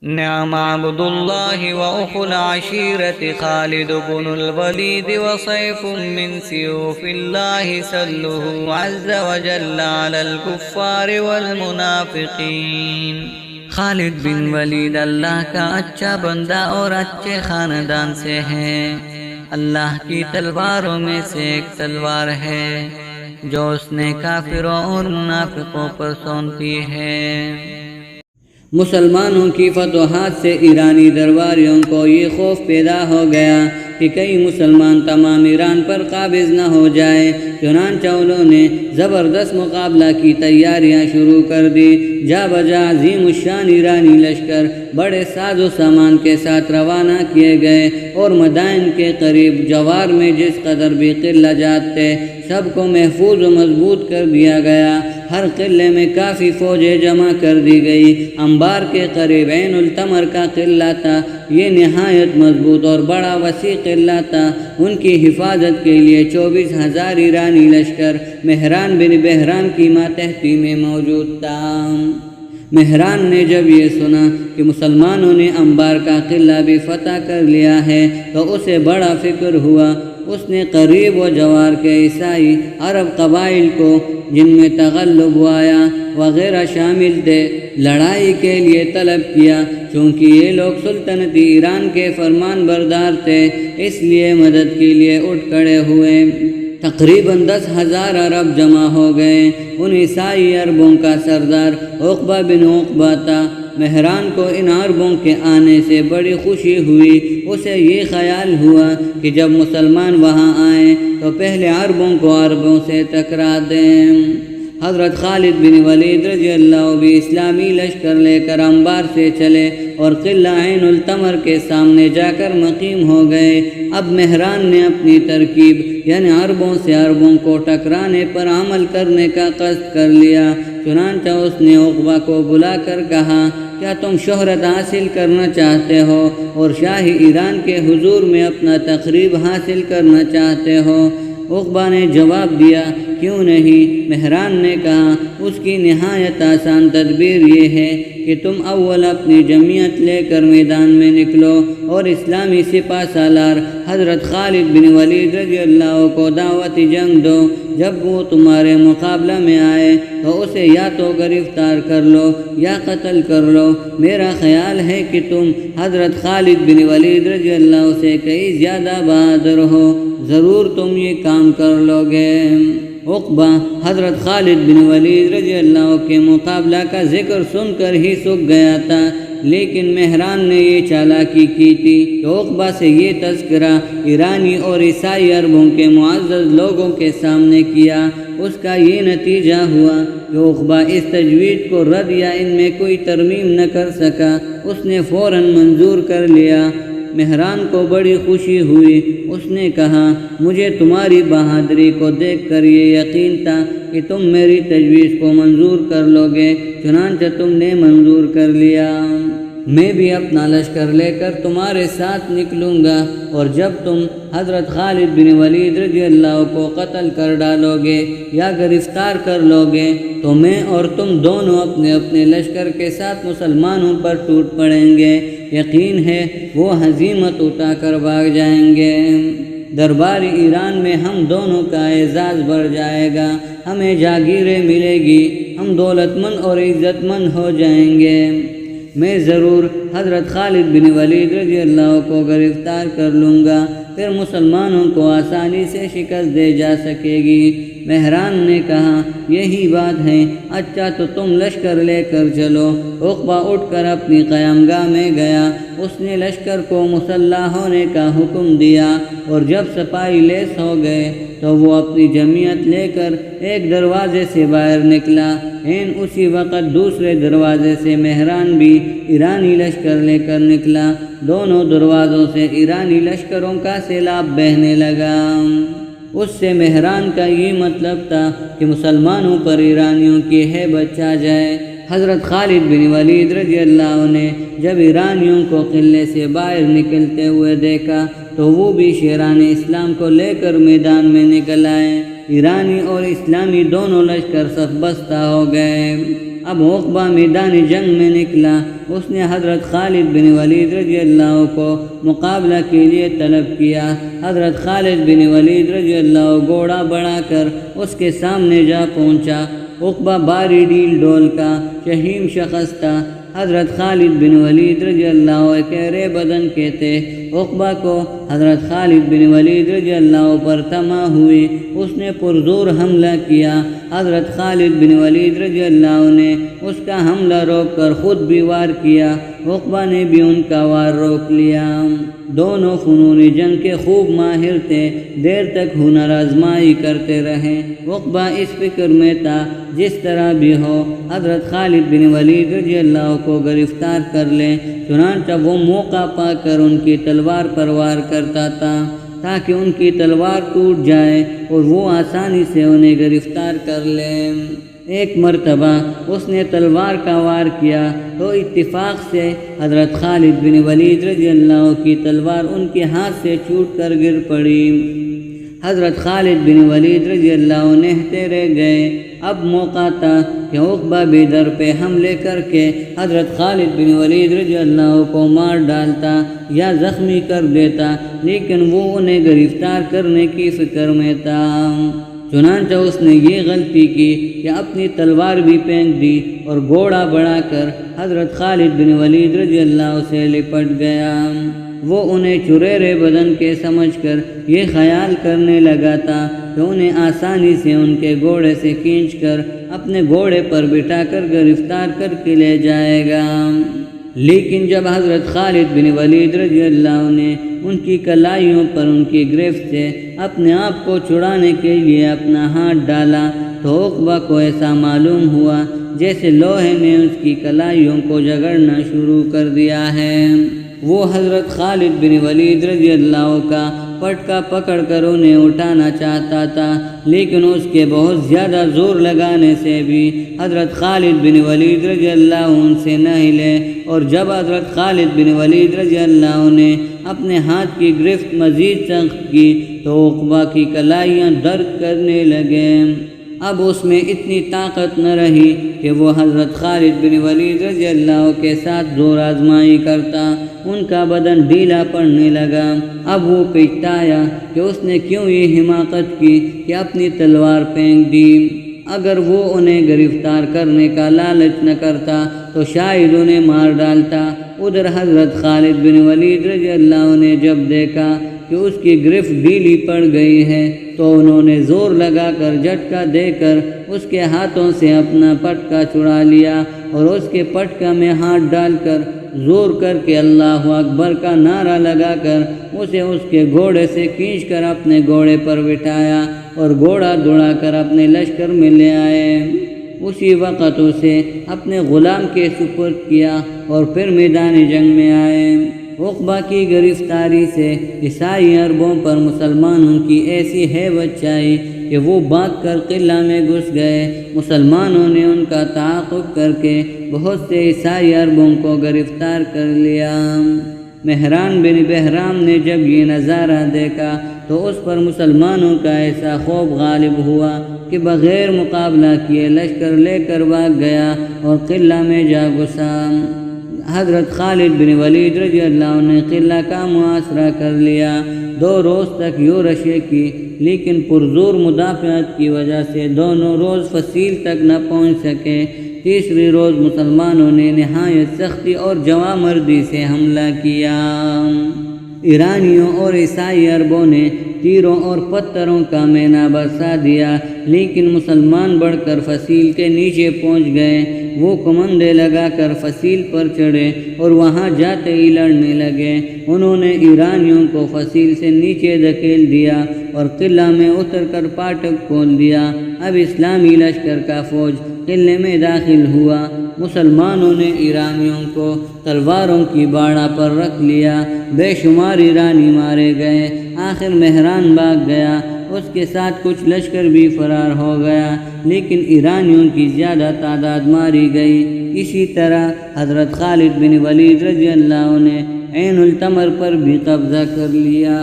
نعم عبد الله وأخو العشيرة خالد بن الوليد وسيف من سيوف الله سله عز وجل على الكفار والمنافقين۔ خالد بن ولید اللہ کا اچھا بندہ اور اچھے خاندان سے ہے۔ اللہ کی تلواروں میں سے ایک تلوار ہے جو اس نے کافروں اور منافقوں پر سونپی ہے۔ مسلمانوں کی فتوحات سے ایرانی درباریوں کو یہ خوف پیدا ہو گیا کہ کئی مسلمان تمام ایران پر قابض نہ ہو جائے، چنانچہ انہوں نے زبردست مقابلہ کی تیاریاں شروع کر دی۔ جا بجا عظیم الشان ایرانی لشکر بڑے ساز و سامان کے ساتھ روانہ کیے گئے اور مدائن کے قریب جوار میں جس قدر بھی قلعہ جات تھے سب کو محفوظ و مضبوط کر دیا گیا۔ ہر قلعے میں کافی فوجیں جمع کر دی گئی۔ انبار کے قریب عین التمر کا قلعہ تھا، یہ نہایت مضبوط اور بڑا وسیع قلعہ تھا۔ ان کی حفاظت کے لیے 24,000 ایرانی لشکر مہران بن بہرام کی ماتحتی میں موجود تھا۔ مہران نے جب یہ سنا کہ مسلمانوں نے انبار کا قلعہ بھی فتح کر لیا ہے تو اسے بڑا فکر ہوا۔ اس نے قریب و جوار کے عیسائی عرب قبائل کو جن میں تغلب وایا وغیرہ شامل تھے لڑائی کے لیے طلب کیا۔ چونکہ یہ لوگ سلطنتی ایران کے فرمان بردار تھے اس لیے مدد کے لیے اٹھ کھڑے ہوئے۔ تقریباً 10,000 عرب جمع ہو گئے۔ ان عیسائی عربوں کا سردار عقبہ بن عقبہ تھا۔ مہران کو ان عربوں کے آنے سے بڑی خوشی ہوئی۔ اسے یہ خیال ہوا کہ جب مسلمان وہاں آئیں تو پہلے عربوں کو عربوں سے ٹکرا دیں۔ حضرت خالد بن ولید رضی اللہ بھی اسلامی لشکر لے کر انبار سے چلے اور قلعہ عین التمر کے سامنے جا کر مقیم ہو گئے۔ اب مہران نے اپنی ترکیب یعنی عربوں سے عربوں کو ٹکرانے پر عمل کرنے کا قصد کر لیا۔ چنانچہ اس نے عقبہ کو بلا کر کہا، کیا تم شہرت حاصل کرنا چاہتے ہو اور شاہی ایران کے حضور میں اپنا تقریب حاصل کرنا چاہتے ہو؟ عقبہ نے جواب دیا، کیوں نہیں؟ مہران نے کہا، اس کی نہایت آسان تدبیر یہ ہے کہ تم اول اپنی جمعیت لے کر میدان میں نکلو اور اسلامی سپہ سالار حضرت خالد بن ولید رضی اللہ کو دعوت جنگ دو۔ جب وہ تمہارے مقابلہ میں آئے تو اسے یا تو گرفتار کر لو یا قتل کر لو۔ میرا خیال ہے کہ تم حضرت خالد بن ولید رضی اللہ سے کئی زیادہ بہادر ہو، ضرور تم یہ کام کر لو گے۔ عقبہ حضرت خالد بن ولید رضی اللہ کے مقابلہ کا ذکر سن کر ہی سوکھ گیا تھا، لیکن مہران نے یہ چالاکی کی تھی کہ عقبہ سے یہ تذکرہ ایرانی اور عیسائی عربوں کے معزز لوگوں کے سامنے کیا۔ اس کا یہ نتیجہ ہوا کہ عقبہ اس تجویز کو رد یا ان میں کوئی ترمیم نہ کر سکا، اس نے فوراً منظور کر لیا۔ مہران کو بڑی خوشی ہوئی۔ اس نے کہا، مجھے تمہاری بہادری کو دیکھ کر یہ یقین تھا کہ تم میری تجویز کو منظور کر لو گے، چنانچہ تم نے منظور کر لیا۔ میں بھی اپنا لشکر لے کر تمہارے ساتھ نکلوں گا، اور جب تم حضرت خالد بن ولید رضی اللہ کو قتل کر ڈالو گے یا گرفتار کر لو گے تو میں اور تم دونوں اپنے اپنے لشکر کے ساتھ مسلمانوں پر ٹوٹ پڑیں گے۔ یقین ہے وہ ہزیمت اٹھا کر بھاگ جائیں گے۔ درباری ایران میں ہم دونوں کا اعزاز بڑھ جائے گا، ہمیں جاگیریں ملے گی، ہم دولت مند اور عزت مند ہو جائیں گے۔ میں ضرور حضرت خالد بن ولید رضی اللہ کو گرفتار کر لوں گا، پھر مسلمانوں کو آسانی سے شکست دے جا سکے گی۔ مہران نے کہا، یہی بات ہے، اچھا تو تم لشکر لے کر چلو۔ عقبہ اٹھ کر اپنی قیامگاہ میں گیا۔ اس نے لشکر کو مسلح ہونے کا حکم دیا، اور جب سپاہی لیس ہو گئے تو وہ اپنی جمعیت لے کر ایک دروازے سے باہر نکلا۔ اسی وقت دوسرے دروازے سے مہران بھی ایرانی لشکر لے کر نکلا۔ دونوں دروازوں سے ایرانی لشکروں کا سیلاب بہنے لگا۔ اس سے مہران کا یہ مطلب تھا کہ مسلمانوں پر ایرانیوں کی ہیبت چھا جائے۔ حضرت خالد بن ولید رضی اللہ نے جب ایرانیوں کو قلعے سے باہر نکلتے ہوئے دیکھا تو وہ بھی شیران اسلام کو لے کر میدان میں نکل آئے۔ ایرانی اور اسلامی دونوں لشکر صف بستہ ہو گئے۔ اب عقبہ میدان جنگ میں نکلا، اس نے حضرت خالد بن ولید رضی اللہ کو مقابلہ کے لیے طلب کیا۔ حضرت خالد بن ولید رضی اللہ گھوڑا بڑھا کر اس کے سامنے جا پہنچا۔ عقبہ باری ڈیل ڈول کا شہیم شخص تھا۔ حضرت خالد بن ولید رضی اللہ گہرے بدن کے تھے۔ عقبہ کو حضرت خالد بن ولید رضی اللہ پر طمع ہوئی، اس نے پرزور حملہ کیا۔ حضرت خالد بن ولید رضی اللہ نے اس کا حملہ روک کر خود بھی وار کیا۔ عقبہ نے بھی ان کا وار روک لیا۔ دونوں فنون جنگ کے خوب ماہر تھے، دیر تک ہنر آزمائی کرتے رہے۔ عقبہ اس فکر میں تھا جس طرح بھی ہو حضرت خالد بن ولید رضی اللہ کو گرفتار کر لیں، چنانچہ وہ موقع پا کر ان کی تلوار پر وار کرتا تھا تاکہ ان کی تلوار ٹوٹ جائے اور وہ آسانی سے انہیں گرفتار کر لیں۔ ایک مرتبہ اس نے تلوار کا وار کیا تو اتفاق سے حضرت خالد بن ولید رضی اللہ کی تلوار ان کے ہاتھ سے چھوٹ کر گر پڑی۔ حضرت خالد بن ولید رضی اللہ نہتے رہ گئے۔ اب موقع تھا کہ عقبہ بھی در پہ حملے کر کے حضرت خالد بن ولید رضی اللہ کو مار ڈالتا یا زخمی کر دیتا، لیکن وہ انہیں گرفتار کرنے کی فکر میں تھا۔ چنانچہ اس نے یہ غلطی کی کہ اپنی تلوار بھی پھینک دی اور گھوڑا بڑھا کر حضرت خالد بن ولید رضی اللہ سے لپٹ گیا۔ وہ انہیں چریرے بدن کے سمجھ کر یہ خیال کرنے لگا تھا کہ انہیں آسانی سے ان کے گھوڑے سے کھینچ کر اپنے گھوڑے پر بٹھا کر گرفتار کر کے لے جائے گا۔ لیکن جب حضرت خالد بن ولید رضی اللہ نے ان کی کلائیوں پر ان کی گرفت سے اپنے آپ کو چھڑانے کے لیے اپنا ہاتھ ڈالا تو عقبہ کو ایسا معلوم ہوا جیسے لوہے نے اس کی کلائیوں کو جگڑنا شروع کر دیا ہے۔ وہ حضرت خالد بن ولید رضی اللہ کا پٹکا پکڑ کر انہیں اٹھانا چاہتا تھا، لیکن اس کے بہت زیادہ زور لگانے سے بھی حضرت خالد بن ولید رضی اللہ ان سے نہ ہلے، اور جب حضرت خالد بن ولید رضی اللہ نے اپنے ہاتھ کی گرفت مزید سخت کی تو عقبہ کی کلائیاں درد کرنے لگے۔ اب اس میں اتنی طاقت نہ رہی کہ وہ حضرت خالد بن ولید رضی اللہ کے ساتھ زور آزمائی کرتا، ان کا بدن ڈھیلا پڑنے لگا۔ اب وہ پچھتایا کہ اس نے کیوں یہ حماقت کی کہ اپنی تلوار پھینک دی۔ اگر وہ انہیں گرفتار کرنے کا لالچ نہ کرتا تو شاید انہیں مار ڈالتا۔ ادھر حضرت خالد بن ولید رضی اللہ نے جب دیکھا کہ اس کی گرفت ڈھیلی پڑ گئی ہے تو انہوں نے زور لگا کر جھٹکا دے کر اس کے ہاتھوں سے اپنا پٹکا چھڑا لیا اور اس کے پٹکا میں ہاتھ ڈال کر زور کر کے اللہ اکبر کا نعرہ لگا کر اسے اس کے گھوڑے سے کھینچ کر اپنے گھوڑے پر بٹھایا اور گھوڑا دوڑا کر اپنے لشکر میں لے آئے۔ اسی وقت اسے اپنے غلام کے سپرد کیا اور پھر میدان جنگ میں آئے۔ عقبہ کی گرفتاری سے عیسائی عربوں پر مسلمانوں کی ایسی ہیبت چھائی کہ وہ بھاگ کر قلعہ میں گھس گئے۔ مسلمانوں نے ان کا تعاقب کر کے بہت سے عیسائی عربوں کو گرفتار کر لیا۔ مہران بن بہرام نے جب یہ نظارہ دیکھا تو اس پر مسلمانوں کا ایسا خوف غالب ہوا کہ بغیر مقابلہ کیے لشکر لے کر بھاگ گیا اور قلعہ میں جا گھسا۔ حضرت خالد بن ولید رضی اللہ نے قلعہ کا محاصرہ کر لیا۔ 2 روز تک یورشیں کی، لیکن پرزور مدافعت کی وجہ سے دونوں روز فصیل تک نہ پہنچ سکے۔ تیسری روز مسلمانوں نے نہایت سختی اور جوامردی سے حملہ کیا۔ ایرانیوں اور عیسائی عربوں نے تیروں اور پتھروں کا مینا برسا دیا، لیکن مسلمان بڑھ کر فصیل کے نیچے پہنچ گئے۔ وہ کمندے لگا کر فصیل پر چڑھے اور وہاں جاتے ہی لڑنے لگے۔ انہوں نے ایرانیوں کو فصیل سے نیچے دھکیل دیا اور قلعہ میں اتر کر پھاٹک کھول دیا۔ اب اسلامی لشکر کا فوج قلعے میں داخل ہوا۔ مسلمانوں نے ایرانیوں کو تلواروں کی باڑہ پر رکھ لیا۔ بے شمار ایرانی مارے گئے۔ آخر مہران بھاگ گیا، اس کے ساتھ کچھ لشکر بھی فرار ہو گیا، لیکن ایرانیوں کی زیادہ تعداد ماری گئی۔ اسی طرح حضرت خالد بن ولید رضی اللہ نے عین التمر پر بھی قبضہ کر لیا۔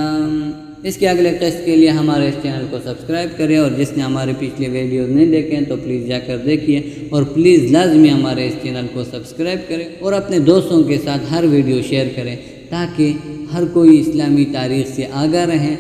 اس کے اگلے قسط کے لیے ہمارے اس چینل کو سبسکرائب کریں، اور جس نے ہمارے پچھلے ویڈیوز نہیں دیکھے ہیں تو پلیز جا کر دیکھیے، اور پلیز لازمی ہمارے اس چینل کو سبسکرائب کریں اور اپنے دوستوں کے ساتھ ہر ویڈیو شیئر کریں تاکہ ہر کوئی اسلامی تاریخ سے آگاہ رہیں